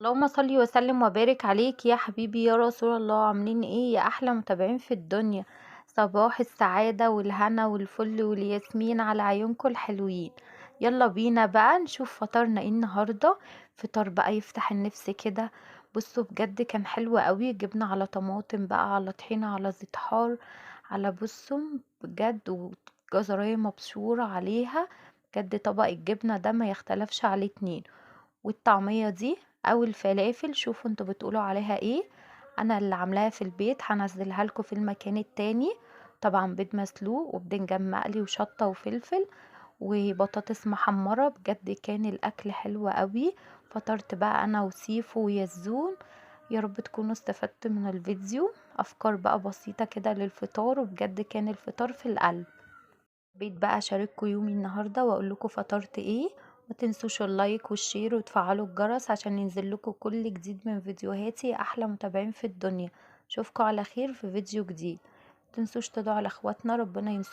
اللهم صل وسلم وبارك عليك يا حبيبي يا رسول الله. عاملين ايه يا احلى متابعين في الدنيا؟ صباح السعادة والهنا والفل والياسمين على عيونكم الحلوين. يلا بينا بقى نشوف فطرنا ايه النهاردة. فطار بقى يفتح النفس كده. بصوا بجد كان حلو قوي، جبنة على طماطم بقى، على طحينة، على زيت حار، على بصوا بجد، وجزراية مبشورة عليها. بجد طبق الجبنة ده ما يختلفش عليه اتنين. والطعمية دي او الفلافل، شوفوا انتوا بتقولوا عليها ايه. انا اللي عاملاها في البيت، هنزلها لكم في المكان التاني. طبعا بيض مسلوق وبدنجان مقلي وشطة وفلفل وبطاطس محمرة. بجد كان الاكل حلو قوي. فطرت بقى انا وسيفو ويزون. يا رب تكونوا استفدت من الفيديو. افكار بقى بسيطة كده للفطار، وبجد كان الفطار في القلب. حبيت بقى اشارككم يومي النهارده واقول لكم فطرت ايه. ما تنسوش اللايك والشير وتفعلوا الجرس عشان ينزل لكم كل جديد من فيديوهاتي يا احلى متابعين في الدنيا. اشوفكم على خير في فيديو جديد. ما تنسوش تدعوا على اخواتنا، ربنا ينصر